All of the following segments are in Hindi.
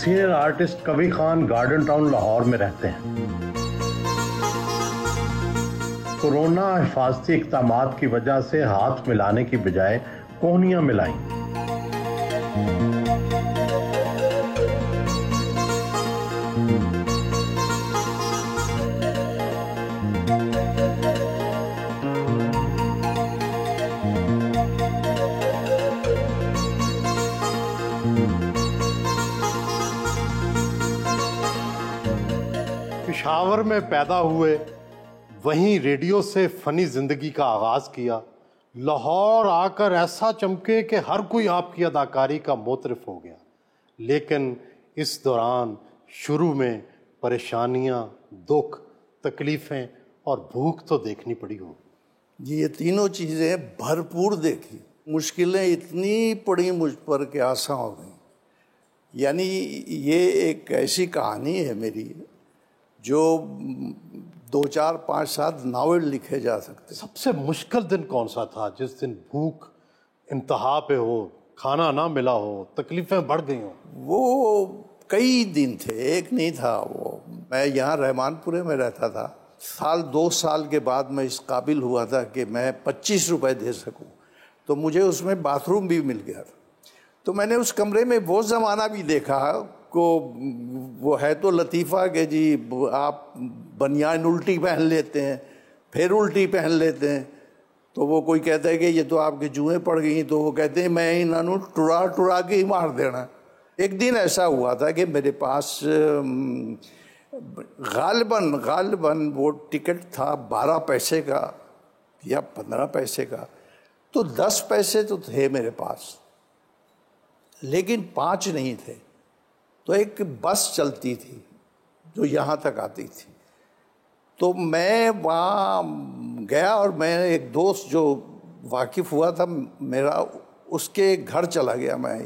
Senior artist Kabir Khan garden town Lahore में रहते हैं। कोरोना हिफाजती इक़दामात की वजह से हाथ मिलाने की बजाय कोहनियां मिलाई। पेशावर में पैदा हुए, वहीं रेडियो से फनी जिंदगी का आगाज किया। लाहौर आकर ऐसा चमके कि हर कोई आपकी अदाकारी का मोतरफ हो गया। लेकिन इस दौरान शुरू में परेशानियां, दुख, तकलीफें और भूख तो देखनी पड़ी हो। ये तीनों चीज़ें भरपूर देखी। मुश्किलें इतनी पड़ी मुझ पर कि आसान हो गई। यानी ये एक ऐसी कहानी है मेरी जो 2, 4, 5, 7 नावल लिखे जा सकते। सबसे मुश्किल दिन कौन सा था जिस दिन भूख इंतहा पे हो, खाना ना मिला हो, तकलीफें बढ़ गई हो? वो कई दिन थे, एक नहीं था वो। मैं यहाँ रहमानपुरे में रहता था। 2 साल के बाद मैं इस काबिल हुआ था कि मैं 25 रुपए दे सकूं, तो मुझे उसमें बाथरूम भी मिल गया था। तो मैंने उस कमरे में वो ज़माना भी देखा को, वो है तो लतीफ़ा कि जी आप बनियान उल्टी पहन लेते हैं, फिर उल्टी पहन लेते हैं, तो वो कोई कहता है कि ये तो आपके जुएँ पड़ गई, तो वो कहते हैं मैं इन्होंने टुरा के ही मार देना। एक दिन ऐसा हुआ था कि मेरे पास गालिबन वो टिकट था 12 पैसे का या 15 पैसे का, तो 10 पैसे तो थे मेरे पास, लेकिन 5 नहीं थे। तो एक बस चलती थी जो यहाँ तक आती थी, तो मैं वहाँ गया और मैं एक दोस्त जो वाकिफ़ हुआ था मेरा, उसके घर चला गया। मैं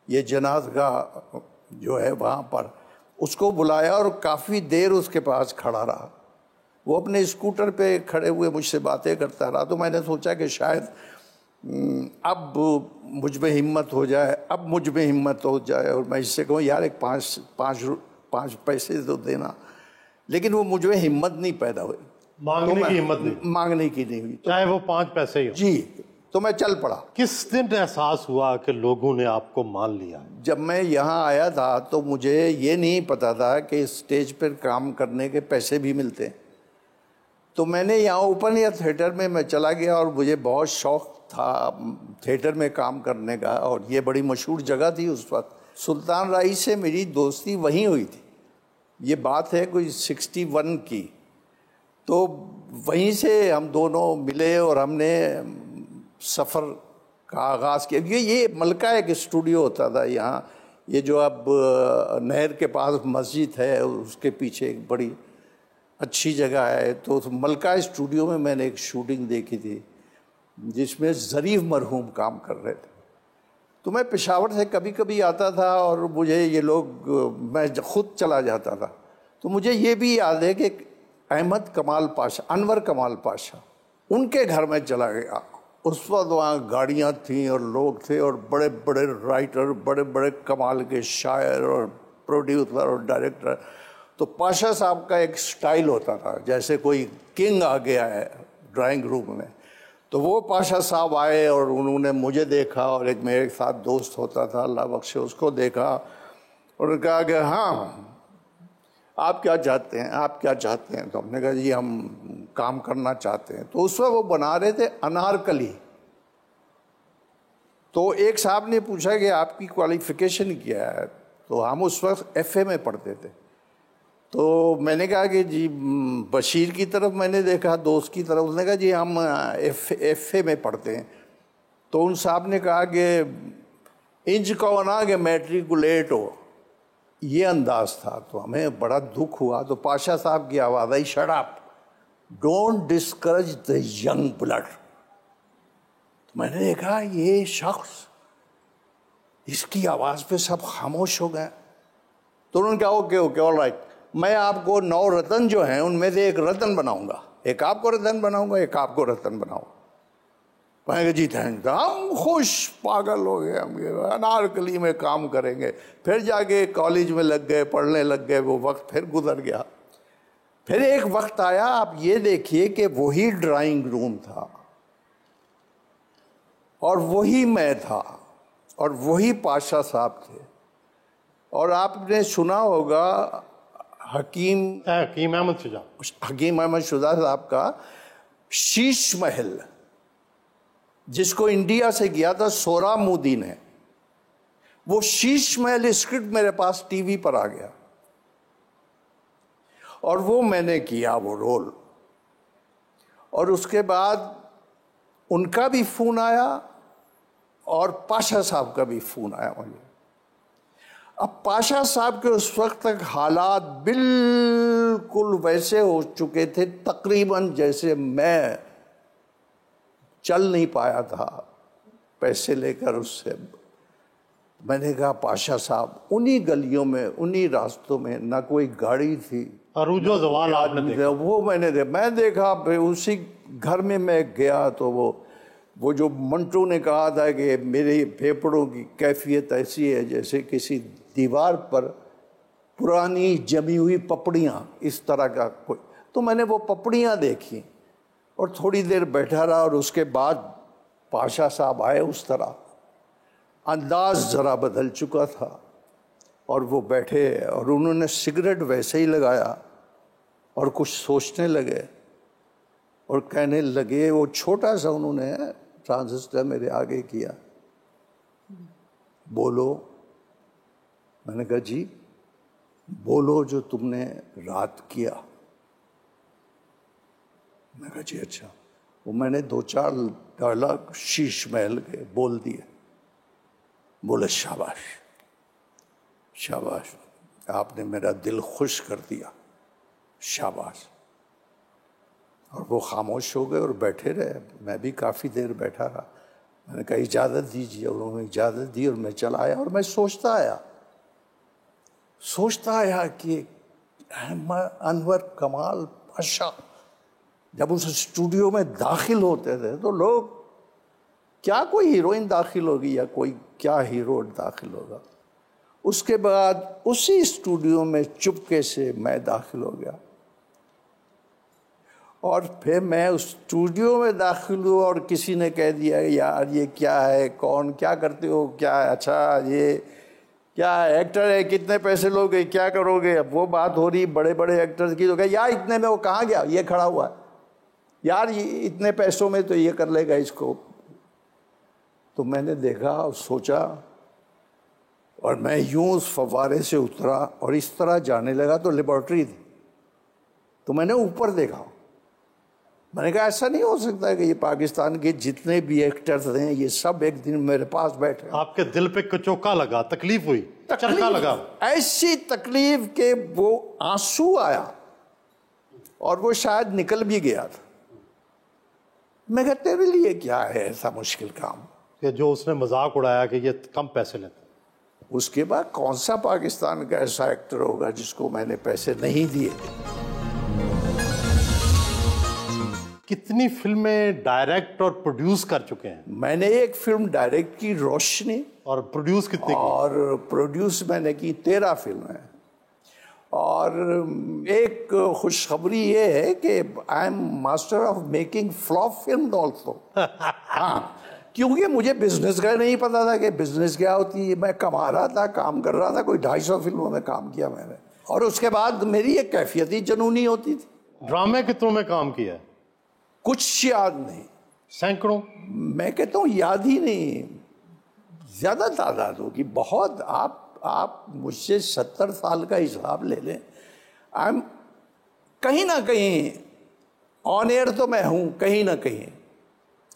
ये जनाज़ का जो है वहाँ पर उसको बुलाया और काफ़ी देर उसके पास खड़ा रहा। वो अपने स्कूटर पे खड़े हुए मुझसे बातें करता रहा। तो मैंने सोचा कि शायद अब मुझ में हिम्मत हो जाए, और मैं इससे कहूँ यार एक 5 पैसे तो देना। लेकिन वो मुझ में हिम्मत नहीं पैदा हुई, मांगने की नहीं हुई, चाहे वो 5 पैसे ही हो। जी, तो मैं चल पड़ा। किस दिन एहसास हुआ कि लोगों ने आपको मान लिया? जब मैं यहाँ आया था तो मुझे ये नहीं पता था कि स्टेज पर काम करने के पैसे भी मिलते हैं। तो मैंने यहाँ ओपन एयर थिएटर में मैं चला गया और मुझे बहुत शौक़ था थिएटर में काम करने का, और ये बड़ी मशहूर जगह थी उस वक्त। सुल्तान राही से मेरी दोस्ती वहीं हुई थी। ये बात है कोई 61 की। तो वहीं से हम दोनों मिले और हमने सफ़र का आगाज़ किया। ये मलका एक स्टूडियो होता था यहाँ, ये जो अब नहर के पास मस्जिद है उसके पीछे एक बड़ी अच्छी जगह है। तो मलका स्टूडियो में मैंने एक शूटिंग देखी थी जिसमें ज़रीफ़ मरहूम काम कर रहे थे। तो मैं पेशावर से कभी कभी आता था और मुझे ये लोग, मैं ख़ुद चला जाता था। तो मुझे ये भी याद है कि अहमद कमाल पाशा, अनवर कमाल पाशा, उनके घर में चला गया। उस वक्त वहाँ गाड़ियाँ थीं और लोग थे और बड़े बड़े राइटर, बड़े बड़े कमाल के शायर और प्रोड्यूसर और डायरेक्टर। तो पाशा साहब का एक स्टाइल होता था जैसे कोई किंग आ गया है ड्राइंग रूम में। तो वो पाशा साहब आए और उन्होंने मुझे देखा और एक मेरे साथ दोस्त होता था अल्लाह बख्शे, उसको देखा और कहा कि हाँ आप क्या चाहते हैं? तो हमने कहा जी हम काम करना चाहते हैं। तो उस वक्त वो बना रहे थे अनारकली। तो एक साहब ने पूछा कि आपकी क्वालिफिकेशन क्या है? तो हम उस वक्त FA में पढ़ते थे। तो मैंने कहा कि जी बशीर की तरफ मैंने देखा, दोस्त की तरफ, उसने कहा जी हम FA में पढ़ते हैं। तो उन साहब ने कहा कि इंज कहो ना कि मैट्रिकुलेट हो, ये अंदाज था। तो हमें बड़ा दुख हुआ। तो पाशा साहब की आवाज़ आई, shut up, don't discourage the young blood. तो मैंने देखा ये शख्स, इसकी आवाज़ पे सब खामोश हो गए। तो उन्होंने कहा ओके ऑल राइट, मैं आपको 9 रतन जो हैं उनमें से एक रतन बनाऊंगा, एक आपको रतन बनाऊंगा, एक आपको रतन बनाऊंगा। मैंने कहा जी थैंक, हम खुश पागल हो गए, हम अनारकली में काम करेंगे। फिर जाके कॉलेज में लग गए, पढ़ने लग गए, वो वक्त फिर गुजर गया। फिर एक वक्त आया, आप ये देखिए कि वही ड्राइंग रूम था और वही मैं था और वही पाशा साहब थे। और आपने सुना होगा हकीम अहमद शुजा साहब का शीश महल, जिसको इंडिया से किया था सोहरामुद्दीन ने, वो शीश महल स्क्रिप्ट मेरे पास टीवी पर आ गया और वो मैंने किया वो रोल। और उसके बाद उनका भी फोन आया और पाशा साहब का भी फोन आया मुझे। अब पाशा साहब के उस वक्त तक हालात बिल्कुल वैसे हो चुके थे तकरीबन जैसे मैं चल नहीं पाया था पैसे लेकर उससे। मैंने कहा पाशा साहब, उन्हीं गलियों में, उन्हीं रास्तों में, ना कोई गाड़ी थी, अरूजो जवाल आपने देखा? वो मैं देखा। उसी घर में मैं गया तो वो जो मंटू ने कहा था कि मेरे फेफड़ों की कैफियत ऐसी है जैसे किसी दीवार पर पुरानी जमी हुई पपड़ियाँ, इस तरह का कोई। तो मैंने वो पपड़ियाँ देखी और थोड़ी देर बैठा रहा और उसके बाद पाशा साहब आए। उस तरह अंदाज ज़रा बदल चुका था और वो बैठे और उन्होंने सिगरेट वैसे ही लगाया और कुछ सोचने लगे और कहने लगे, वो छोटा सा उन्होंने ट्रांजिस्टर मेरे आगे किया, बोलो। मैंने कहा जी बोलो जो तुमने रात किया। मैं कहा जी अच्छा। वो मैंने 2-4 डायलॉग शीश महल के बोल दिए। बोले शाबाश शाबाश, आपने मेरा दिल खुश कर दिया, शाबाश। और वो खामोश हो गए और बैठे रहे। मैं भी काफ़ी देर बैठा रहा। मैंने कहा इजाज़त दीजिए, और उन्होंने इजाज़त दी और मैं चला आया। और मैं सोचता आया कि अनवर कमाल पाशा जब उस स्टूडियो में दाखिल होते थे तो लोग, क्या कोई हीरोइन दाखिल होगी या कोई क्या हीरो दाखिल होगा। उसके बाद उसी स्टूडियो में चुपके से मैं दाखिल हो गया और फिर मैं उस स्टूडियो में दाखिल हुआ और किसी ने कह दिया यार ये क्या है, कौन, क्या करते हो, क्या है, अच्छा ये क्या एक्टर है, कितने पैसे लोगे, क्या करोगे। अब वो बात हो रही बड़े बड़े एक्टर्स की, तो कहा यार इतने में वो कहाँ गया, ये खड़ा हुआ है, यार ये इतने पैसों में तो ये कर लेगा इसको। तो मैंने देखा और सोचा और मैं यूं उस फव्वारे से उतरा और इस तरह जाने लगा तो लेबॉर्ट्री थी। तो मैंने ऊपर देखा, मैंने कहा ऐसा नहीं हो सकता है कि ये पाकिस्तान के जितने भी एक्टर्स हैं ये सब एक दिन मेरे पास बैठे। आपके दिल पे कचौका लगा, तकलीफ हुई, चरखा लगा, ऐसी तकलीफ के वो आंसू आया और वो शायद निकल भी गया था। मैं कहते तेरे लिए क्या है ऐसा मुश्किल काम कि जो उसने मजाक उड़ाया कि ये कम पैसे लेते। उसके बाद कौन सा पाकिस्तान का ऐसा एक्टर होगा जिसको मैंने पैसे नहीं दिए। कितनी फिल्में डायरेक्ट और प्रोड्यूस कर चुके हैं? मैंने एक फिल्म डायरेक्ट की, रोशनी। और प्रोड्यूस कितनी? और प्रोड्यूस मैंने की 13 फिल्में। और एक खुशखबरी ये है कि I am master of making flop film also. हाँ, क्योंकि मुझे बिजनेस का नहीं पता था कि बिजनेस क्या होती है। मैं कमा रहा था, काम कर रहा था, कोई 250 फिल्मों में काम किया मैंने। और उसके बाद मेरी एक कैफियत ही जुनूनी होती थी। ड्रामे कितनों में काम किया? कुछ याद नहीं, सैकड़ों। मैं कहता हूँ याद ही नहीं, ज्यादा तादाद होगी, बहुत। आप मुझसे 70 साल का हिसाब ले लें। आई एम कहीं ना कहीं ऑन एयर तो मैं हूं, कहीं ना कहीं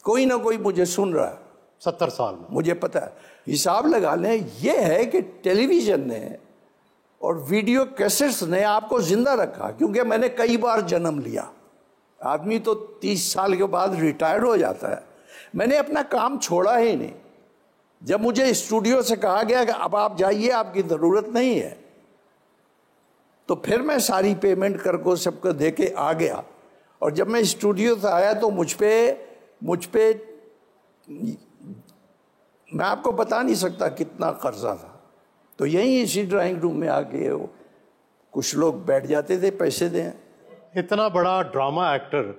कोई ना कोई मुझे सुन रहा है। 70 साल में मुझे पता है। हिसाब लगा लें, ये है कि टेलीविजन ने और वीडियो कैसेट्स ने आपको जिंदा रखा, क्योंकि मैंने कई बार जन्म लिया। आदमी तो 30 साल के बाद रिटायर्ड हो जाता है, मैंने अपना काम छोड़ा ही नहीं। जब मुझे स्टूडियो से कहा गया कि अब आप जाइए, आपकी ज़रूरत नहीं है, तो फिर मैं सारी पेमेंट करको सबको दे के आ गया। और जब मैं स्टूडियो से आया तो मुझ पे मैं आपको बता नहीं सकता कितना कर्जा था। तो यहीं इसी ड्राइंग रूम में आके कुछ लोग बैठ जाते थे, पैसे दें। इतना बड़ा ड्रामा एक्टर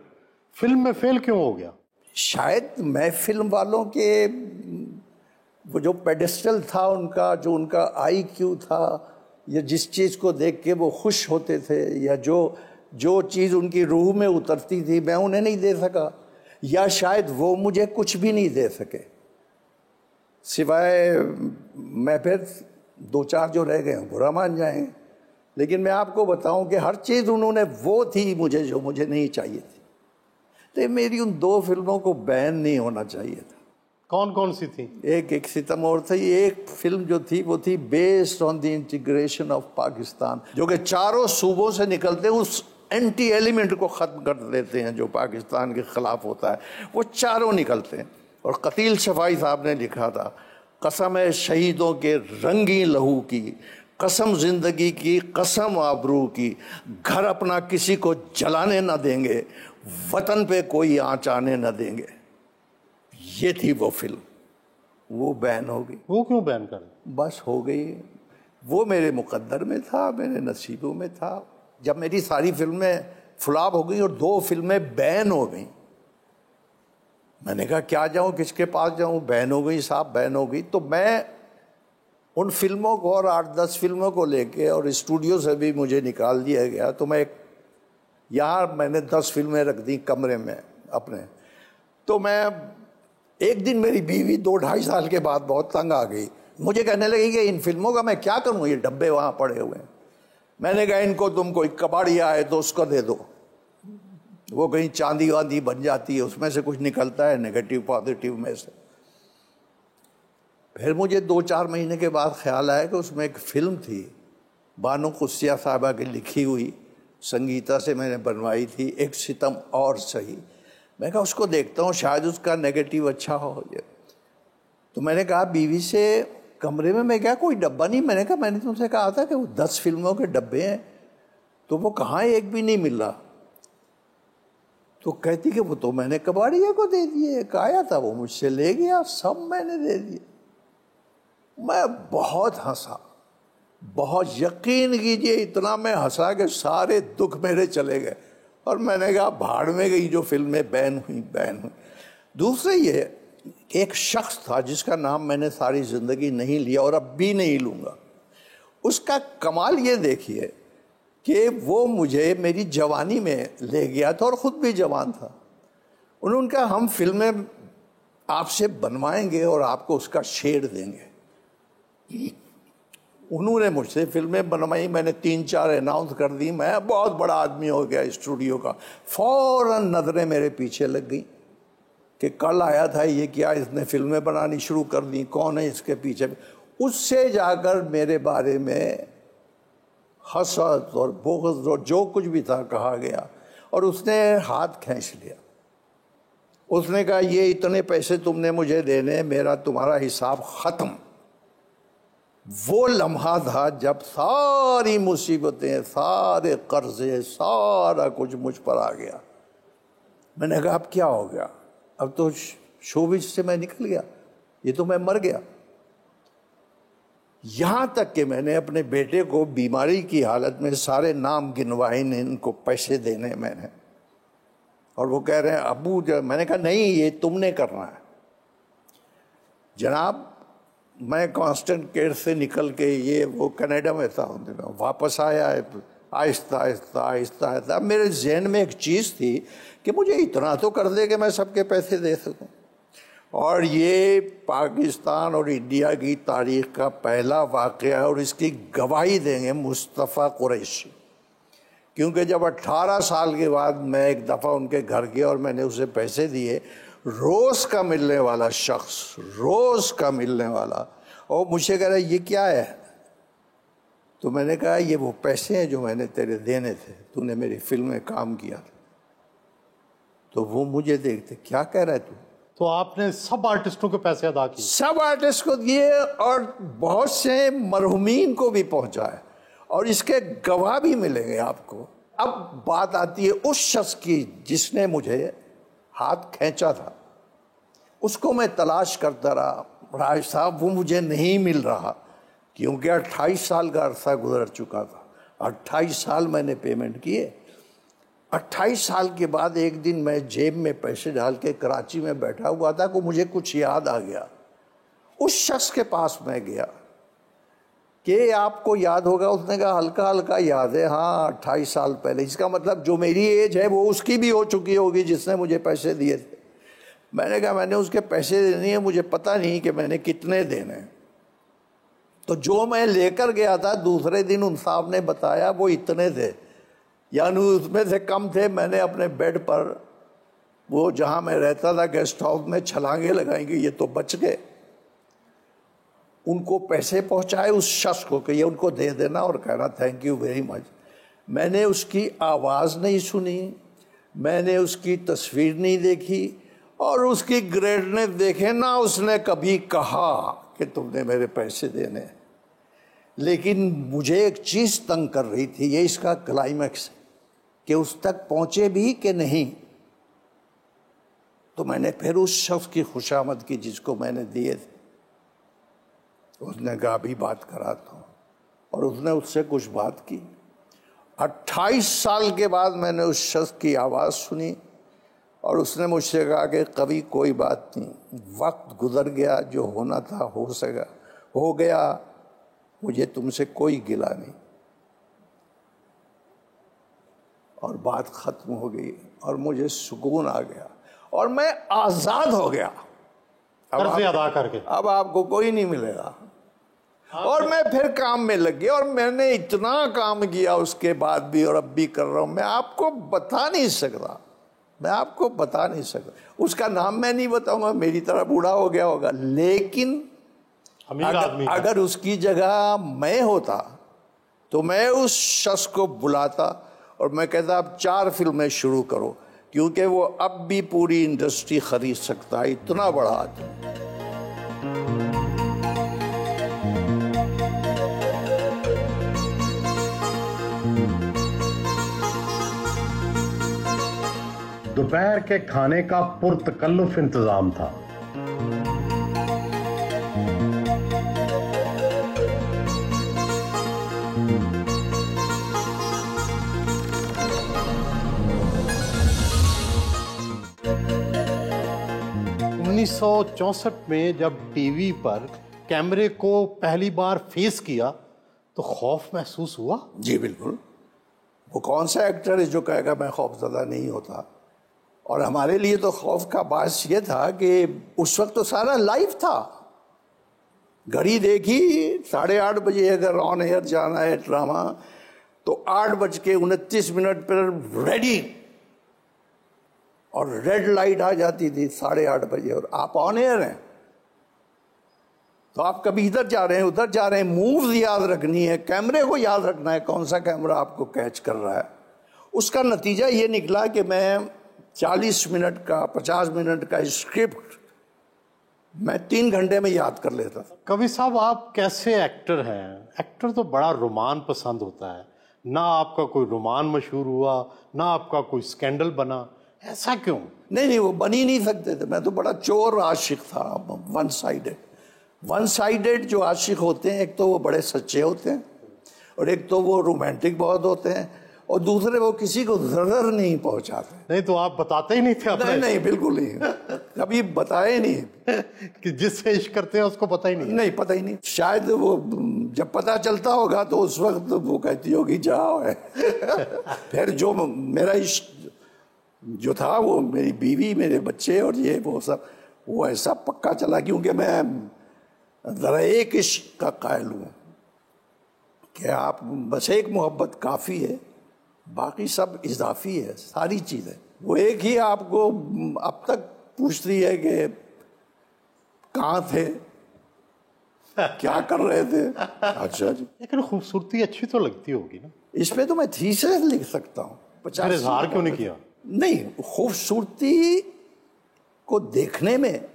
फिल्म में फेल क्यों हो गया? शायद मैं फिल्म वालों के वो जो पेडेस्टल था उनका, जो उनका IQ था, या जिस चीज़ को देख के वो खुश होते थे, या जो चीज़ उनकी रूह में उतरती थी, मैं उन्हें नहीं दे सका, या शायद वो मुझे कुछ भी नहीं दे सके, सिवाय मैं फिर 2-4 जो रह गए बुरा मान जाएंगे। लेकिन मैं आपको बताऊं कि हर चीज़ उन्होंने वो थी मुझे जो मुझे नहीं चाहिए थी। तो मेरी उन 2 फिल्मों को बैन नहीं होना चाहिए था। कौन कौन सी थी? एक सितम और थी। एक फिल्म जो थी वो थी based on the integration of Pakistan, जो कि चारों सूबों से निकलते उस एंटी एलिमेंट को ख़त्म कर देते हैं जो पाकिस्तान के ख़िलाफ़ होता है। वो चारों निकलते हैं। और कतील शफाई साहब ने लिखा था, कसम है शहीदों के रंगी लहू की, कसम जिंदगी की, कसम आबरू की, घर अपना किसी को जलाने न देंगे, वतन पे कोई आँच आने न देंगे। ये थी वो फिल्म। वो बैन हो गई। वो क्यों बैन कर? बस हो गई। वो मेरे मुकद्दर में था, मेरे नसीबों में था। जब मेरी सारी फिल्में फ्लॉप हो गई और 2 फिल्में बैन हो गई, मैंने कहा क्या जाऊं, किसके पास जाऊं? बैन हो गई साहब, बैन हो गई। तो मैं उन फिल्मों को और 8-10 फिल्मों को लेके, और स्टूडियो से भी मुझे निकाल दिया गया। तो मैं यहाँ मैंने 10 फिल्में रख दी कमरे में अपने। तो मैं एक दिन, मेरी बीवी 2-2.5 साल के बाद बहुत तंग आ गई, मुझे कहने लगी कि इन फिल्मों का मैं क्या करूं, ये डब्बे वहाँ पड़े हुए हैं। मैंने कहा इनको तुम कोई कबाड़िया है तो उसको दे दो, वो कहीं चांदी वांदी बन जाती है, उसमें से कुछ निकलता है नेगेटिव पॉजिटिव में से। फिर मुझे 2-4 महीने के बाद ख्याल आया कि उसमें एक फिल्म थी, बानो कुस्सिया साहबा की लिखी हुई, संगीता से मैंने बनवाई थी, एक सितम और सही। मैं कहा उसको देखता हूँ, शायद उसका नेगेटिव अच्छा हो जाए। तो मैंने कहा बीवी से, कमरे में मैं क्या कोई डब्बा नहीं? मैंने कहा मैंने तुमसे कहा था कि वो 10 फिल्मों के डब्बे हैं, तो वो कहाँ एक भी नहीं मिल रहा। तो कहती कि वो तो मैंने कबाड़िया को दे दिए, एक आया था वो मुझसे ले गया, सब मैंने दे दिए। मैं बहुत हंसा, बहुत, यकीन कीजिए इतना मैं हंसा कि सारे दुख मेरे चले गए। और मैंने कहा भाड़ में गई जो फिल्में बैन हुई, बैन हुई। दूसरे ये, एक शख्स था जिसका नाम मैंने सारी ज़िंदगी नहीं लिया और अब भी नहीं लूँगा। उसका कमाल ये देखिए कि वो मुझे मेरी जवानी में ले गया था और ख़ुद भी जवान था। उन्होंने कहा हम फिल्में आपसे बनवाएंगे और आपको उसका शेयर देंगे। उन्होंने मुझसे फिल्में बनवाई, मैंने 3-4 अनाउंस कर दी, मैं बहुत बड़ा आदमी हो गया स्टूडियो का। फौरन नज़रें मेरे पीछे लग गई कि कल आया था ये, क्या इसने फिल्में बनानी शुरू कर दी, कौन है इसके पीछे। उससे जाकर मेरे बारे में हसद और बुग़्ज़ और जो कुछ भी था कहा गया, और उसने हाथ खींच लिया। उसने कहा ये इतने पैसे तुमने मुझे देने, मेरा तुम्हारा हिसाब ख़त्म। वो लम्हा था जब सारी मुसीबतें, सारे कर्जे, सारा कुछ मुझ पर आ गया। मैंने कहा अब क्या हो गया, अब तो शोबिज से मैं निकल गया, ये तो मैं मर गया। यहाँ तक कि मैंने अपने बेटे को बीमारी की हालत में सारे नाम गिनवाए, इनको पैसे देने मैंने, और वो कह रहे हैं अबू, मैंने कहा नहीं ये तुमने करना है जनाब। मैं कांस्टेंट केयर से निकल के ये वो कनाडा में था, वापस आया है आहिस्ता आहिस्ता आहिस्ता आहिस्ता। मेरे जहन में एक चीज़ थी कि मुझे इतना तो कर दे कि मैं सबके पैसे दे सकूं। और ये पाकिस्तान और इंडिया की तारीख़ का पहला वाक़या है और इसकी गवाही देंगे मुस्तफ़ा कुरैशी। क्योंकि जब 18 साल के बाद मैं एक दफ़ा उनके घर गया और मैंने उसे पैसे दिए, रोज़ का मिलने वाला शख्स, रोज़ का मिलने वाला, और मुझे कह रहा है ये क्या है? तो मैंने कहा ये वो पैसे हैं जो मैंने तेरे देने थे, तूने मेरी फिल्म में काम किया था। तो वो मुझे देखते, क्या कह रहा है तू? तो आपने सब आर्टिस्टों के पैसे अदा किए? सब आर्टिस्ट को दिए और बहुत से मरहुमीन को भी पहुंचाए, और इसके गवाह भी मिलेंगे आपको। अब बात आती है उस शख्स की जिसने मुझे हाथ खींचा था। उसको मैं तलाश करता रहा। राज साहब वो मुझे नहीं मिल रहा, क्योंकि 28 साल का अरसा गुजर चुका था। 28 साल मैंने पेमेंट किए। 28 साल के बाद एक दिन मैं जेब में पैसे डाल के कराची में बैठा हुआ था को मुझे कुछ याद आ गया। उस शख्स के पास मैं गया कि आपको याद होगा। उसने कहा हल्का हल्का याद है, हाँ 28 साल पहले। इसका मतलब जो मेरी एज है वो उसकी भी हो चुकी होगी जिसने मुझे पैसे दिए थे। मैंने कहा मैंने उसके पैसे देने हैं, मुझे पता नहीं कि मैंने कितने देने हैं। तो जो मैं लेकर गया था दूसरे दिन उन साहब ने बताया वो इतने थे, यानी उसमें से कम थे। मैंने अपने बेड पर, वो जहाँ मैं रहता था गेस्ट हाउस में, छलांगे लगाएंगे, ये तो बच गए। उनको पैसे पहुंचाए उस शख्स को कि ये उनको दे देना और कहना थैंक यू वेरी मच। मैंने उसकी आवाज़ नहीं सुनी, मैंने उसकी तस्वीर नहीं देखी और उसकी ग्रेडनेस देखे ना। उसने कभी कहा कि तुमने मेरे पैसे देने। लेकिन मुझे एक चीज़ तंग कर रही थी, ये इसका क्लाइमैक्स है कि उस तक पहुँचे भी कि नहीं। तो मैंने फिर उस शख्स की खुशामद की जिसको मैंने दिए थे। उसने कहा अभी बात कराता हूँ, और उसने उससे कुछ बात की। 28 साल के बाद मैंने उस शख्स की आवाज़ सुनी और उसने मुझसे कहा कि कभी कोई बात नहीं, वक्त गुजर गया, जो होना था हो गया, मुझे तुमसे कोई गिला नहीं। और बात ख़त्म हो गई और मुझे सुकून आ गया और मैं आज़ाद हो गया। कर्ज़े अदा करके अब आपको कोई नहीं मिलेगा। और मैं फिर काम में लग गया और मैंने इतना काम किया उसके बाद भी और अब भी कर रहा हूँ। मैं आपको बता नहीं सकता, उसका नाम मैं नहीं बताऊंगा, मेरी तरह बूढ़ा हो गया होगा। लेकिन अगर उसकी जगह मैं होता तो मैं उस शख्स को बुलाता और मैं कहता अब 4 फिल्में शुरू करो, क्योंकि वो अब भी पूरी इंडस्ट्री खरीद सकता है, इतना बड़ा आदमी। दोपहर के खाने का पुरतकल्लुफ इंतजाम था। में जब टीवी पर कैमरे को पहली बार फेस किया तो खौफ महसूस हुआ? जी बिल्कुल। वो कौन सा एक्टर है जो कहेगा मैं खौफजदा नहीं होता। और हमारे लिए तो खौफ का बास ये था कि उस वक्त तो सारा लाइव था। घड़ी देखी 8:30 बजे अगर ऑन एयर जाना है ड्रामा तो 8:29 पर रेडी, और रेड लाइट आ जाती थी 8:30 बजे और आप ऑन एयर हैं। तो आप कभी इधर जा रहे हैं उधर जा रहे हैं, मूव्स याद रखनी है, कैमरे को याद रखना है कौन सा कैमरा आपको कैच कर रहा है। उसका नतीजा ये निकला कि मैं 40 मिनट का 50 मिनट का स्क्रिप्ट मैं 3 घंटे में याद कर लेता था। कवि साहब आप कैसे एक्टर हैं? एक्टर तो बड़ा रोमान पसंद होता है, ना आपका कोई रोमान मशहूर हुआ ना आपका कोई स्कैंडल बना, ऐसा क्यों? नहीं वो बन ही नहीं सकते थे। मैं तो बड़ा चोर आशिक था, वन साइडेड जो आशिक होते हैं, एक तो वो बड़े सच्चे होते हैं और एक तो वो रोमांटिक बहुत होते हैं और दूसरे वो किसी को जरर नहीं पहुंचाते। नहीं तो आप बताते ही नहीं थे अपने? नहीं बिल्कुल नहीं, कभी बताए नहीं कि जिससे इश्क करते हैं उसको पता ही नहीं? पता ही नहीं। शायद वो जब पता चलता होगा तो उस वक्त वो कहती होगी जाओ है। फिर जो मेरा इश्क जो था वो मेरी बीवी मेरे बच्चे और ये वो सब वो ऐसा पक्का चला, क्योंकि मैं ज़रा एक इश्क का कायल हूँ कि आप बस एक मोहब्बत काफ़ी है, बाकी सब इजाफी है, सारी चीज़ें। वो एक ही आपको अब तक पूछती है कि कहाँ थे, क्या कर रहे थे। अच्छा जी। लेकिन खूबसूरती अच्छी तो लगती होगी ना? इस पे तो मैं थीसिस लिख सकता हूँ। 50 इजहार क्यों नहीं किया? नहीं, खूबसूरती को देखने में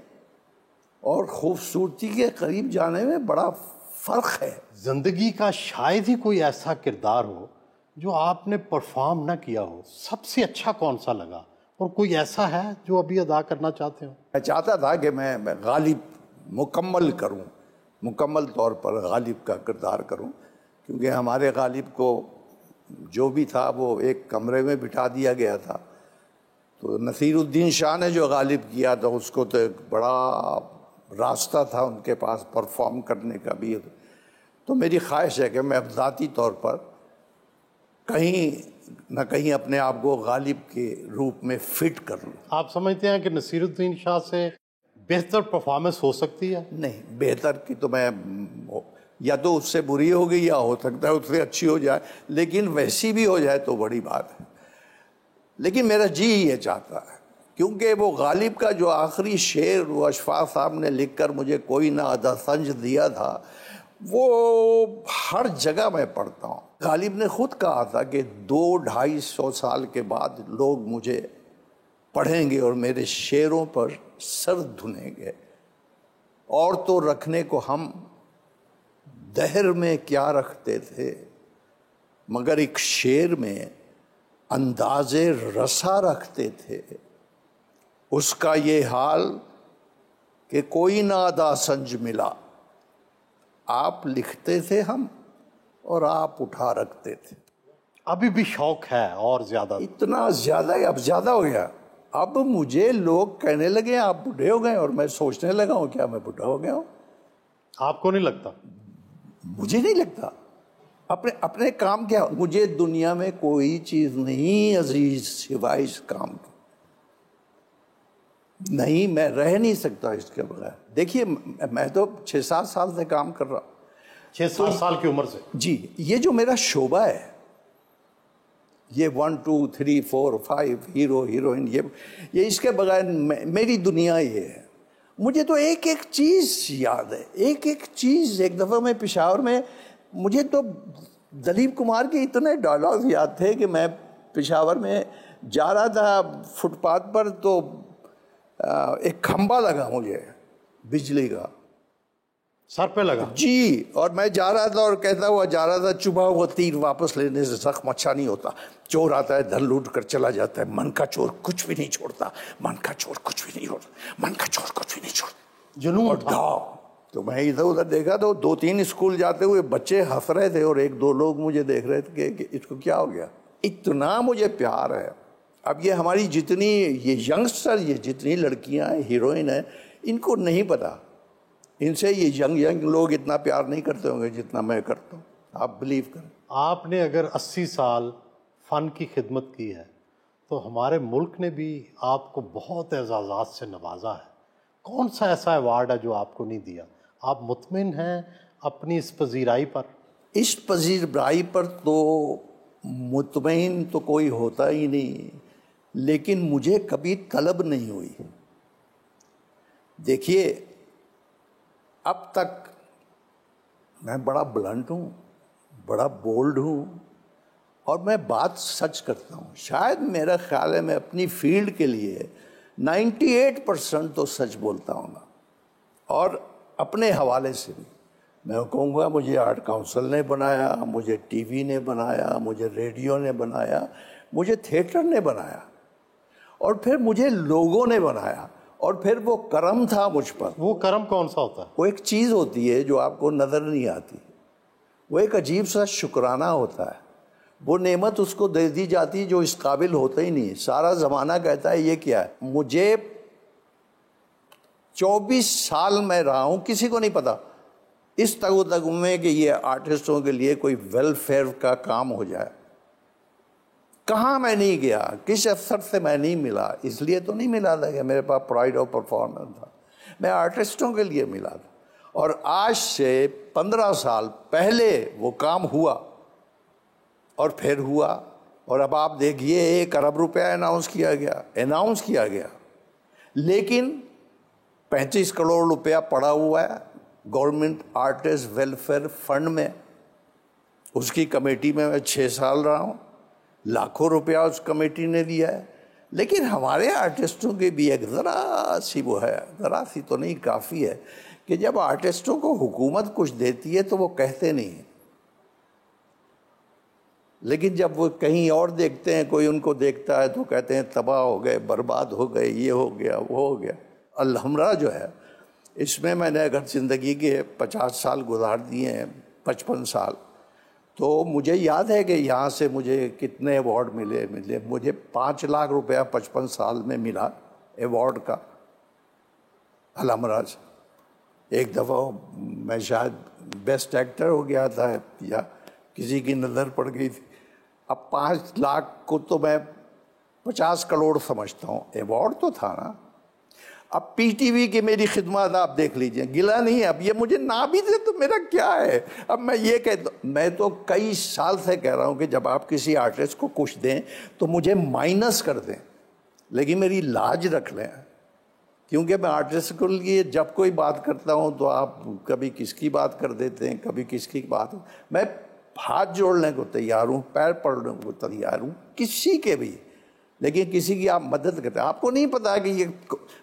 और खूबसूरती के करीब जाने में बड़ा फर्क है। जिंदगी का शायद ही कोई ऐसा किरदार हो जो आपने परफॉर्म ना किया हो, सबसे अच्छा कौन सा लगा और कोई ऐसा है जो अभी अदा करना चाहते हो? मैं चाहता था कि मैं गालिब मुकम्मल करूं, मुकम्मल तौर पर गालिब का किरदार करूं, क्योंकि हमारे गालिब को जो भी था वो एक कमरे में बिठा दिया गया था। तो नसीरुद्दीन शाह ने जो गालिब किया था उसको तो एक बड़ा रास्ता था उनके पास परफॉर्म करने का भी। तो मेरी ख्वाहिश है कि मैं अब ज़ाती तौर पर कहीं न कहीं अपने आप को गालिब के रूप में फिट कर लूँ। आप समझते हैं कि नसीरुद्दीन शाह से बेहतर परफॉर्मेंस हो सकती है? नहीं, बेहतर की तो मैं या तो उससे बुरी होगी या हो सकता है उससे अच्छी हो जाए, लेकिन वैसी भी हो जाए तो बड़ी बात है। लेकिन मेरा जी ये चाहता है, क्योंकि वो गालिब का जो आखिरी शेर वो अशफाक साहब ने लिखकर मुझे कोई ना अदा संज दिया था, वो हर जगह मैं पढ़ता हूँ। गालिब ने खुद कहा था कि 200-250 साल के बाद लोग मुझे पढ़ेंगे और मेरे शेरों पर सर धुनेंगे। और तो रखने को हम दहर में क्या रखते थे, मगर एक शेर में अंदाजे रसा रखते थे। उसका ये हाल कि कोई ना अदा संज मिला, आप लिखते थे हम और आप उठा रखते थे। अभी भी शौक है और ज्यादा? इतना ज्यादा, अब ज्यादा हो गया। अब मुझे लोग कहने लगे आप बूढ़े हो गए, और मैं सोचने लगा हूं क्या मैं बूढ़ा हो गया हूं? आपको नहीं लगता? मुझे नहीं लगता। अपने अपने काम क्या, मुझे दुनिया में कोई चीज नहीं अजीज सिवाय इस काम की। नहीं, मैं रह नहीं सकता इसके बगैर। देखिए, मैं तो 6-7 साल से काम कर रहा हूं। 6-7 साल की उम्र से? जी, ये जो मेरा शोबा है, ये 1 2 3 4 5 हीरो हीरोइन, ये इसके बगैर मेरी दुनिया ये है। मुझे तो एक एक चीज याद है, एक एक चीज। एक दफा मैं पेशावर में, मुझे तो दलीप कुमार के इतने डायलॉग याद थे कि मैं पेशावर में जा रहा था फुटपाथ पर, तो एक खंबा लगा मुझे बिजली का, सर पे लगा जी, और मैं जा रहा था और कहता हुआ जा रहा था, चुभा हुआ तीर वापस लेने से जख्म अच्छा नहीं होता। चोर आता है, धन लूट कर चला जाता है, मन का चोर कुछ भी नहीं छोड़ता, मन का चोर कुछ भी नहीं छोड़ता, मन का चोर कुछ भी नहीं छोड़ता। जुनून था। तो मैं इधर उधर देखा तो 2-3 स्कूल जाते हुए बच्चे हंस रहे थे और 1-2 लोग मुझे देख रहे थे कि इसको क्या हो गया। इतना मुझे प्यार है। अब ये हमारी जितनी ये यंगस्टर, ये जितनी लड़कियां हैं, हीरोइन हैं, इनको नहीं पता, इनसे ये यंग लोग इतना प्यार नहीं करते होंगे जितना मैं करता हूँ। आप बिलीव करें। आपने अगर 80 साल फन की खिदमत की है तो हमारे मुल्क ने भी आपको बहुत एजाज़ात से नवाजा है। कौन सा ऐसा अवार्ड है जो आपको नहीं दिया? आप मुतमिन हैं अपनी इस पजीराई पर? इस पजीराई पर तो मुतमईन तो कोई होता ही नहीं, लेकिन मुझे कभी तलब नहीं हुई। देखिए, अब तक मैं बड़ा ब्लंट हूँ, बड़ा बोल्ड हूँ, और मैं बात सच करता हूँ। शायद मेरा ख्याल है मैं अपनी फील्ड के लिए 98% तो सच बोलता हूँ ना। और अपने हवाले से भी मैं कहूँगा, मुझे आर्ट काउंसिल ने बनाया, मुझे टीवी ने बनाया, मुझे रेडियो ने बनाया, मुझे थिएटर ने बनाया, और फिर मुझे लोगों ने बनाया, और फिर वो करम था मुझ पर। वो करम कौन सा होता है? वो एक चीज़ होती है जो आपको नज़र नहीं आती, वो एक अजीब सा शुक्राना होता है। वो नेमत उसको दे दी जाती है जो इस काबिल होता ही नहीं। सारा ज़माना कहता है ये क्या है। मुझे 24 साल में रहा हूँ, किसी को नहीं पता इस तक में कि ये आर्टिस्टों के लिए कोई वेलफेयर का काम हो जाए। कहाँ मैं नहीं गया, किस अफसर से मैं नहीं मिला, इसलिए तो नहीं मिला था कि मेरे पास प्राइड ऑफ परफॉर्मेंस था, मैं आर्टिस्टों के लिए मिला था। और आज से 15 साल पहले वो काम हुआ, और फिर हुआ, और अब आप देखिए 1 अरब रुपया अनाउंस किया गया, लेकिन 35 करोड़ रुपया पड़ा हुआ है गवर्नमेंट आर्टिस्ट वेलफेयर फंड में। उसकी कमेटी में मैं 6 साल रहा हूँ, लाखों रुपया उस कमेटी ने दिया है। लेकिन हमारे आर्टिस्टों की भी एक ज़रा सी वो है, ज़रा सी तो नहीं, काफ़ी है, कि जब आर्टिस्टों को हुकूमत कुछ देती है तो वो कहते नहीं, लेकिन जब वो कहीं और देखते हैं, कोई उनको देखता है तो कहते हैं तबाह हो गए, बर्बाद हो गए, ये हो गया, वो हो गया। अलहमरा जो है, इसमें मैंने अगर ज़िंदगी के 50 साल गुजार दिए हैं, 55 साल, तो मुझे याद है कि यहाँ से मुझे कितने अवार्ड मिले। मुझे 5 लाख रुपया 55 साल में मिला अवार्ड का अलहमरा से। एक दफ़ा मैं शायद बेस्ट एक्टर हो गया था या किसी की नज़र पड़ गई थी। अब 5 लाख को तो मैं 50 करोड़ समझता हूँ, अवार्ड तो था ना। अब पीटीवी की मेरी खिदमत आप देख लीजिए, गिला नहीं है। अब ये मुझे ना भी दे तो मेरा क्या है। अब मैं ये मैं तो कई साल से कह रहा हूँ कि जब आप किसी आर्टिस्ट को कुछ दें तो मुझे माइनस कर दें, लेकिन मेरी लाज रख लें। क्योंकि मैं आर्टिस्ट के लिए जब कोई बात करता हूँ तो आप कभी किसकी बात कर देते हैं, कभी किसकी बात। मैं हाथ जोड़ने को तैयार हूँ, पैर पड़ने को तैयार हूँ, किसी के भी, लेकिन किसी की आप मदद करते हैं। आपको नहीं पता कि ये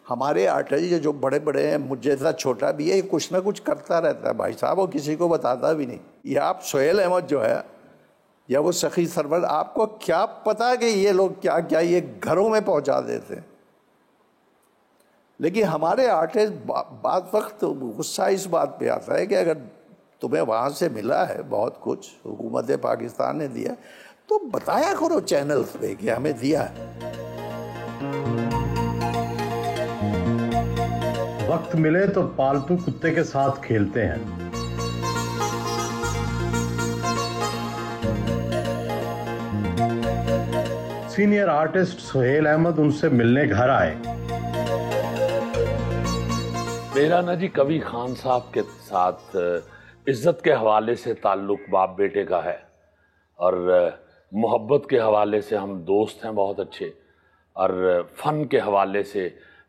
हमारे आर्टिस्ट जो बड़े बड़े हैं, मुझ जैसा छोटा भी है, ये कुछ ना कुछ करता रहता है भाई साहब, वो किसी को बताता भी नहीं। ये आप सोहेल अहमद जो है या वो सखी सरवर, आपको क्या पता कि ये लोग क्या क्या ये घरों में पहुंचा देते हैं। लेकिन हमारे आर्टिस्ट बात वक्त गुस्सा इस बात पे आता है कि अगर तुम्हें वहाँ से मिला है बहुत कुछ, हुकूमत पाकिस्तान ने दिया, तो बताया करो चैनल्स पे कि हमें दिया है। वक्त मिले तो पालतू कुत्ते के साथ खेलते हैं। सीनियर आर्टिस्ट सोहेल अहमद उनसे मिलने घर आए। मेरा ना जी कवि खान साहब के साथ इज्जत के हवाले से ताल्लुक बाप बेटे का है, और मोहब्बत के हवाले से हम दोस्त हैं बहुत अच्छे, और फ़न के हवाले से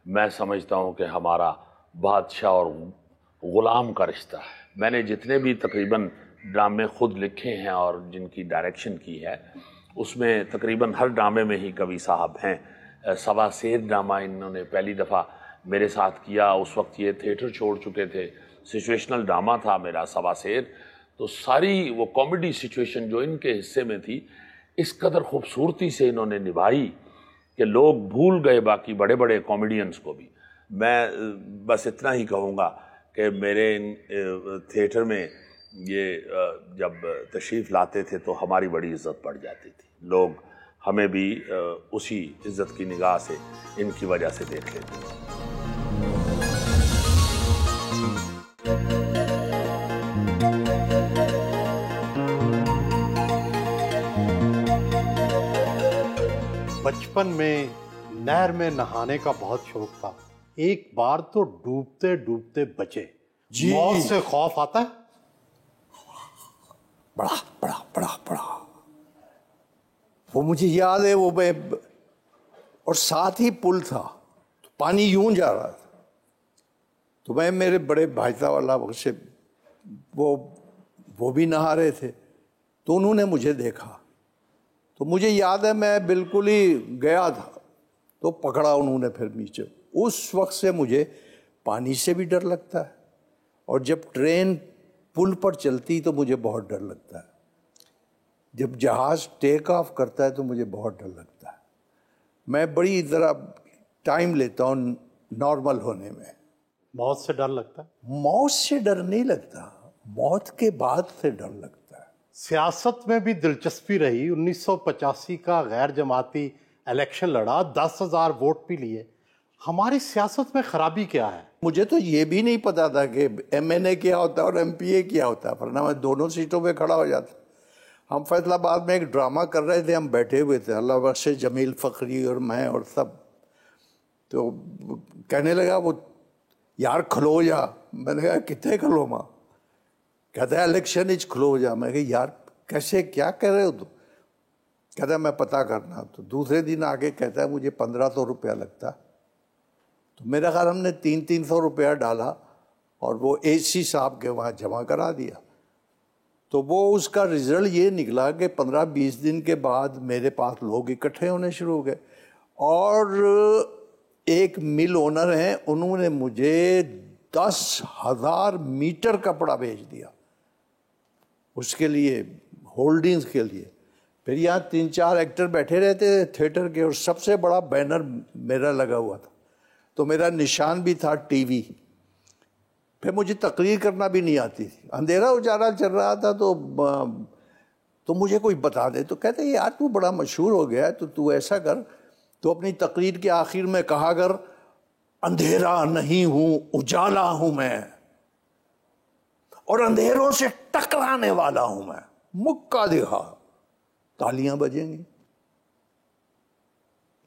मैं समझता हूँ कि हमारा बादशाह और ग़ुलाम का रिश्ता है। मैंने जितने भी तकरीबन ड्रामे ख़ुद लिखे हैं और जिनकी डायरेक्शन की है, उसमें तकरीबन हर ड्रामे में ही कवि साहब हैं। सवा सेर ड्रामा इन्होंने पहली दफ़ा मेरे साथ किया, उस वक्त ये थिएटर छोड़ चुके थे। सिचुएशनल ड्रामा था मेरा सवा सेर, तो सारी वो कॉमेडी सिचुएशन जो इनके हिस्से में थी, इस कदर खूबसूरती से इन्होंने निभाई कि लोग भूल गए बाकी बड़े बड़े कॉमेडियंस को भी। मैं बस इतना ही कहूँगा कि मेरे थिएटर में ये जब तशरीफ़ लाते थे तो हमारी बड़ी इज़्ज़त बढ़ जाती थी। लोग हमें भी उसी इज़्ज़त की निगाह से इनकी वजह से देख लेते थे। बचपन में नहर में नहाने का बहुत शौक था। एक बार तो डूबते डूबते बचे। मौत से खौफ आता है? बड़ा बड़ा बड़ा बड़ा वो मुझे याद है। वो मैं और साथ ही पुल था, तो पानी यूं जा रहा था, तो मैं मेरे बड़े भाई साहब वाला से वो भी नहा रहे थे, तो उन्होंने मुझे देखा। तो मुझे याद है मैं बिल्कुल ही गया था, तो पकड़ा उन्होंने फिर नीचे। उस वक्त से मुझे पानी से भी डर लगता है, और जब ट्रेन पुल पर चलती तो मुझे बहुत डर लगता है। जब जहाज़ टेक ऑफ करता है तो मुझे बहुत डर लगता है। मैं बड़ी ज़रा टाइम लेता हूँ नॉर्मल होने में। मौत से डर लगता है? मौत से डर नहीं लगता, मौत के बाद से डर लगता है। सियासत में भी दिलचस्पी रही। 1985 का गैर जमाती इलेक्शन लड़ा, 10,000 वोट भी लिए। हमारी सियासत में खराबी क्या है? मुझे तो ये भी नहीं पता था कि MNA क्या होता है और MPA क्या होता है, वरना मैं दोनों सीटों पे खड़ा हो जाता। हम फैसलाबाद में एक ड्रामा कर रहे थे, हम बैठे हुए थे, अल्लाह बख्श जमील फ़खरी और मैं और सब। तो कहने लगा वो, यार खलो जा। मैंने कहा कितने खलो माँ? कहता है इलेक्शन इज खलो जा। मैं कहा यार कैसे, क्या कह रहे हो तुम? कहता है मैं पता करना। तो दूसरे दिन आके कहता है मुझे 1500 रुपया लगता। तो मेरा ख्याल हमने 300 रुपया डाला और वो AC साहब के वहाँ जमा करा दिया। तो वो उसका रिज़ल्ट ये निकला कि 15-20 दिन के बाद मेरे पास लोग इकट्ठे होने शुरू हो गए, और एक मिल ओनर हैं, उन्होंने मुझे 10,000 मीटर कपड़ा भेज दिया उसके लिए, होल्डिंग्स के लिए। फिर यहाँ 3-4 एक्टर बैठे रहते थे थिएटर के, और सबसे बड़ा बैनर मेरा लगा हुआ था, तो मेरा निशान भी था टीवी। फिर मुझे तकरीर करना भी नहीं आती थी, अंधेरा उजाला चल रहा था, तो मुझे कोई बता दे, तो कहते यार तू बड़ा मशहूर हो गया है, तो तू ऐसा कर, तो अपनी तकरीर के आखिर में कहा कर, अंधेरा नहीं हूं उजाला हूं मैं, और अंधेरों से टकराने वाला हूं मैं, मुक्का दिखा, तालियां बजेंगी।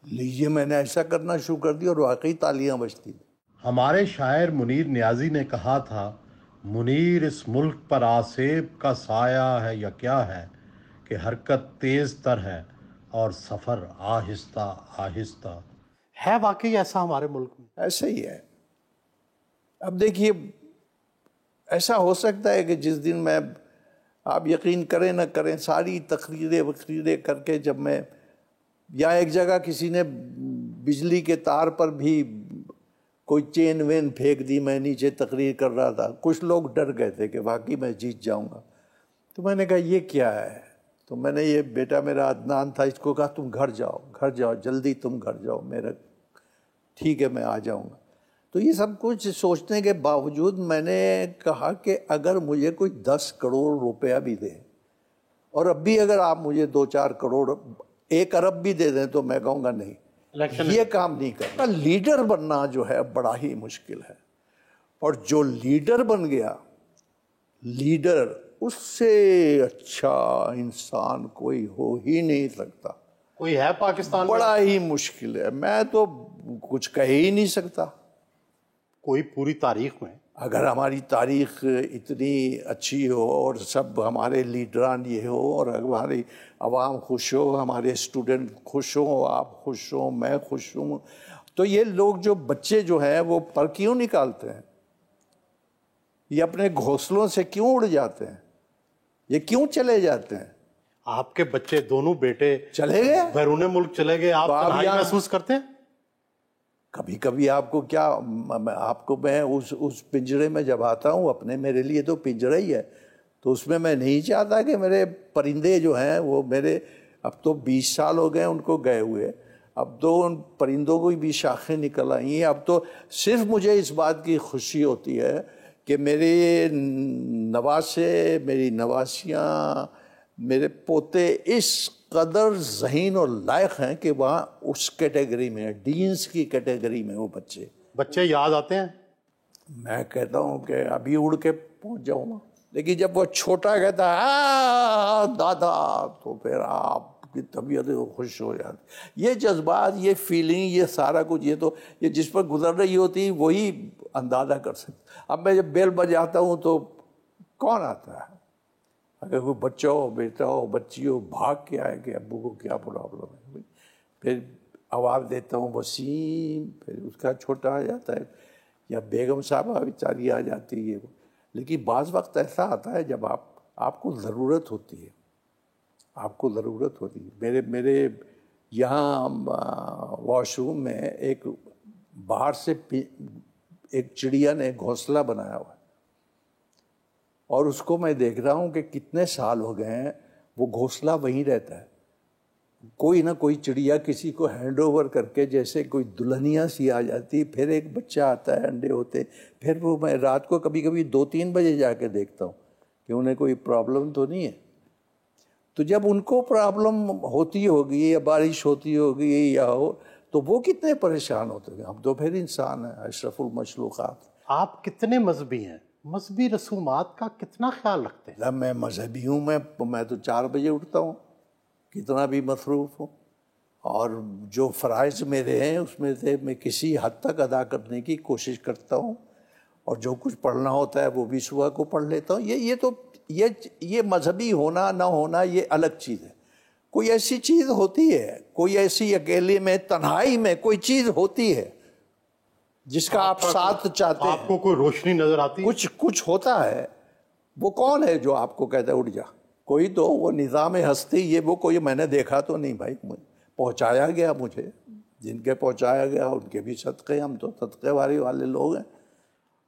लीजिए, मैंने ऐसा करना शुरू कर दिया और वाकई तालियां बजती थी। हमारे शायर मुनीर नियाजी ने कहा था, मुनीर इस मुल्क पर आसेब का साया है या क्या है कि हरकत तेज तर है और सफर आहिस्ता आहिस्ता। है वाकई ऐसा हमारे मुल्क में? ऐसा ही है। अब देखिए, ऐसा हो सकता है कि जिस दिन मैं, आप यकीन करें ना करें, सारी तकरीरें करके जब मैं, या एक जगह किसी ने बिजली के तार पर भी कोई चेन वेन फेंक दी, मैं नीचे तकरीर कर रहा था, कुछ लोग डर गए थे कि वाकई मैं जीत जाऊंगा। तो मैंने कहा ये क्या है, तो मैंने, ये बेटा मेरा अदनान था, इसको कहा तुम घर जाओ जल्दी, तुम घर जाओ, मेरा ठीक है मैं आ जाऊंगा। तो ये सब कुछ सोचने के बावजूद मैंने कहा कि अगर मुझे कोई 10 करोड़ रुपया भी दे, और अब भी अगर आप मुझे 2-4 करोड़, 1 अरब भी दे दें, तो मैं कहूँगा नहीं, ये काम नहीं करना। लीडर बनना जो है बड़ा ही मुश्किल है, और जो लीडर बन गया, लीडर, उससे अच्छा इंसान कोई हो ही नहीं सकता। कोई है पाकिस्तान में? बड़ा ही मुश्किल है, मैं तो कुछ कह ही नहीं सकता। कोई पूरी तारीख में अगर हमारी तारीख इतनी अच्छी हो और सब हमारे लीडरान ये हो, और हमारी आवाम खुश हो, हमारे स्टूडेंट खुश हो, आप खुश हो, मैं खुश हूँ, तो ये लोग, जो बच्चे जो हैं, वो पर क्यों निकालते हैं? ये अपने घोंसलों से क्यों उड़ जाते हैं? ये क्यों चले जाते हैं? आपके बच्चे दोनों बेटे चले गए, बैरून मुल्क चले गए, आप तो तन्हाई महसूस करते हैं? कभी कभी आपको क्या, आपको मैं उस पिंजरे में जब आता हूँ अपने, मेरे लिए तो पिंजरा ही है, तो उसमें मैं नहीं चाहता कि मेरे परिंदे जो हैं वो मेरे, अब तो 20 साल हो गए उनको गए हुए, अब तो उन परिंदों को भी शाखें निकल आई हैं। अब तो सिर्फ मुझे इस बात की खुशी होती है कि मेरे नवासे, मेरी नवासियाँ, मेरे पोते इस कदर ज़हीन और लायक हैं कि वहाँ उस कैटेगरी में, डीन्स की कैटेगरी में वो बच्चे याद आते हैं। मैं कहता हूँ कि अभी उड़ के पहुँच जाऊँगा, लेकिन जब वो छोटा कहता है दादा, तो फिर आपकी तबीयत खुश हो जाती। ये जज्बात, ये फीलिंग, ये सारा कुछ, ये जिस पर गुजर रही होती वही अंदाज़ा कर सकता। अब मैं जब बेल बजाता हूँ तो कौन आता है? अगर कोई बच्चा हो, बेटा हो, बच्ची हो, भाग के आए कि अब्बू को क्या प्रॉब्लम है, फिर आवाज़ देता हूँ वसीम, फिर उसका छोटा आ जाता है, या बेगम साहबा बेचारी आ जाती है। लेकिन बाज़ वक्त ऐसा आता है जब आपको ज़रूरत होती है, आपको ज़रूरत होती है। मेरे यहाँ वॉशरूम में एक बाहर से एक चिड़िया ने घोंसला बनाया हुआ है, और उसको मैं देख रहा हूँ कि कितने साल हो गए हैं वो घोंसला वहीं रहता है। कोई ना कोई चिड़िया किसी को हैंड ओवर करके, जैसे कोई दुल्हनिया सी आ जाती, फिर एक बच्चा आता है, अंडे होते, फिर वो, मैं रात को कभी कभी 2-3 बजे जाके देखता हूँ कि उन्हें कोई प्रॉब्लम तो नहीं है। तो जब उनको प्रॉब्लम होती होगी, या बारिश होती होगी या हो, तो वो कितने परेशान होते हैं। हम तो फिर इंसान हैं, अशरफुल मखलूक़ात। आप कितने मजहबी हैं? मजहबी रसूमात का कितना ख्याल रखते हैं? मैं मजहबी हूँ, मैं तो 4 बजे उठता हूँ, कितना भी मसरूफ़ हूँ, और जो फ़राइज़ मेरे हैं उसमें से मैं किसी हद तक अदा करने की कोशिश करता हूँ, और जो कुछ पढ़ना होता है वो भी सुबह को पढ़ लेता हूँ। ये मजहबी होना ना होना ये अलग चीज़ है। कोई ऐसी चीज़ होती है, कोई ऐसी अकेले में, तन्हाई में कोई चीज़ होती है जिसका आप साथ चाहते हैं। आपको कोई रोशनी नजर आती है? कुछ होता है। वो कौन है जो आपको कहता है उठ जा? कोई तो वो निज़ाम हस्ती, ये वो कोई मैंने देखा तो नहीं भाई, पहुंचाया गया मुझे, जिनके पहुंचाया गया उनके भी सदक़े, हम तो सदक़े वाले लोग हैं।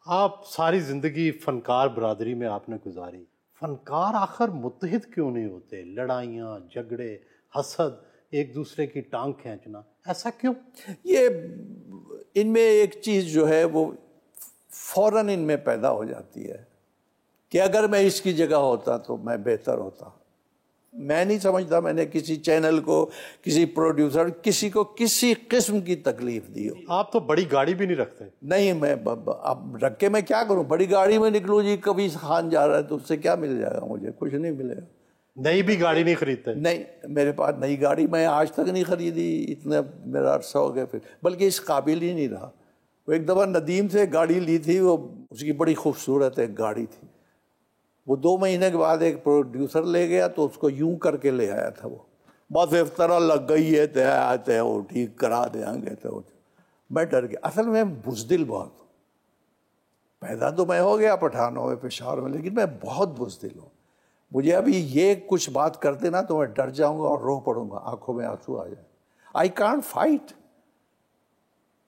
आप सारी ज़िंदगी फ़नकार बरादरी में आपने गुजारी, फनकार आखिर मुत्तहिद क्यों नहीं होते? लड़ाइयाँ, झगड़े, हसद, एक दूसरे की टांग खींचना, ऐसा क्यों? ये इनमें एक चीज़ जो है वो फौरन इनमें पैदा हो जाती है कि अगर मैं इसकी जगह होता तो मैं बेहतर होता। मैं नहीं समझता मैंने किसी चैनल को, किसी प्रोड्यूसर, किसी को किसी किस्म की तकलीफ दी हो। आप तो बड़ी गाड़ी भी नहीं रखते। नहीं, मैं अब रख के मैं क्या करूं? बड़ी गाड़ी में निकलूं जी, कभी खान जा रहा है तो उससे क्या मिल जाएगा? मुझे कुछ नहीं मिलेगा। नई भी गाड़ी नहीं खरीदते? नहीं, मेरे पास नई गाड़ी मैं आज तक नहीं खरीदी, इतना मेरा अरसा हो गया। फिर बल्कि इस काबिल ही नहीं रहा। वो एक दफ़ा नदीम से गाड़ी ली थी, वो उसकी बड़ी खूबसूरत एक गाड़ी थी। वो 2 महीने के बाद एक प्रोड्यूसर ले गया तो उसको यूं करके ले आया था। वो बस इस तरह लग गई है तय वो ठीक करा देंगे। तो मैं डर गया। असल में बुज़दिल बहुत हूँ। पैदा तो मैं हो गया पठानों में, पेशावर में, लेकिन मैं बहुत बुज़दिल हूँ। मुझे अभी ये कुछ बात करते ना तो मैं डर जाऊंगा और रो पड़ूंगा, आंखों में आंसू आ जाए। I can't fight.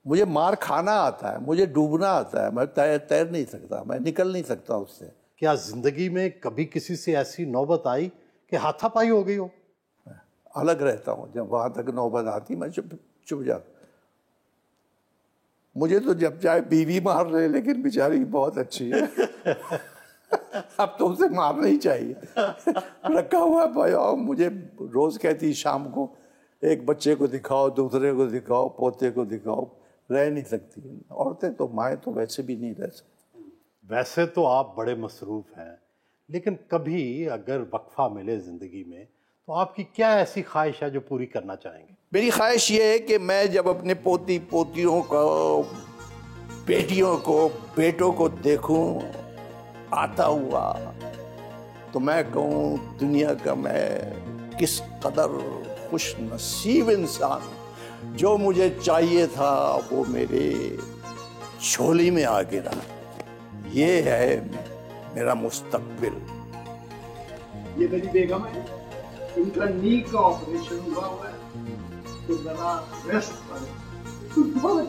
मुझे मार खाना आता है, मुझे डूबना आता है, मैं तैर नहीं सकता, मैं निकल नहीं सकता उससे। क्या जिंदगी में कभी किसी से ऐसी नौबत आई कि हाथापाई हो गई हो? अलग रहता हूँ, जब वहां तक नौबत आती मैं चुप जाता। मुझे तो जब चाहे बीवी मार रहे, लेकिन बेचारी बहुत अच्छी है। अब तो उसे मारना ही चाहिए। रखा हुआ है। मुझे रोज कहती शाम को, एक बच्चे को दिखाओ, दूसरे को दिखाओ, पोते को दिखाओ। रह नहीं सकती औरतें तो, माएँ तो वैसे भी नहीं रह सकती। वैसे तो आप बड़े मसरूफ हैं, लेकिन कभी अगर वक्फा मिले जिंदगी में तो आपकी क्या ऐसी ख्वाहिश है जो पूरी करना चाहेंगे? मेरी ख्वाहिश ये है कि मैं जब अपने पोती पोतियों को, बेटियों को, बेटों को देखूं आता हुआ तो मैं कहूँ दुनिया का मैं किस कदर खुश नसीब इंसान, जो मुझे चाहिए था वो मेरे झोली में आ गिरा। ये है मेरा मुस्तकबिल। ये मेरी बेगम है, इनका नी का ऑपरेशन हुआ है तो जरा रेस्ट करें। बहुत